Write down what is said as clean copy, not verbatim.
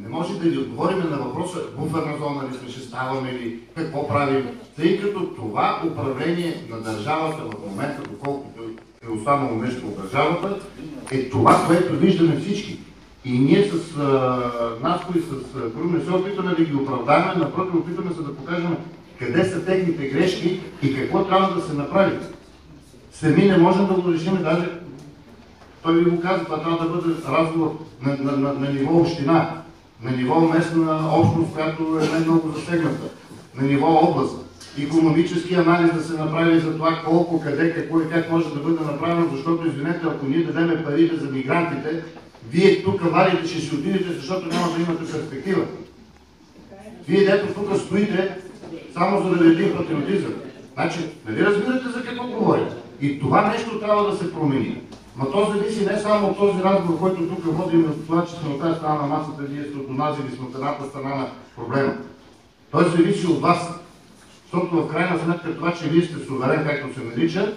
не може да ви отговорим на въпроса буферна зона ли сме, ще ставаме ли, какво правим, тъй като това управление на държавата в момента, доколкото е останало нещо от държавата, е това, което виждаме всички. И ние с Наско и с Крум не се опитваме да ги оправдаем, напротив, опитваме се да покажем къде са техните грешки и какво трябва да се направи. Сами не можем да го решим, даже той ви го каза, това трябва да бъде разговор на ниво община, на ниво местна общност, която е много засегната, на ниво област. Икономически анализ да се направи за това колко, къде, какво и как може да бъде направено, защото, извинете, ако ние дадем парите за мигрантите, вие тук варите, ще си отидете, защото няма да имате перспектива. Вие дето тук стоите, само за да ви един патриотизъм. Значи, нали разбирате за какво говорите? И това нещо трябва да се промени. Но то зависи не само от този разговор, който тук водим, от това, че сме от тази страна на масата, вие сте от онази или сме от едната страна на проблема. Той зависи от вас. Защото в крайна сметка това, че вие сте суверен, както се нарича,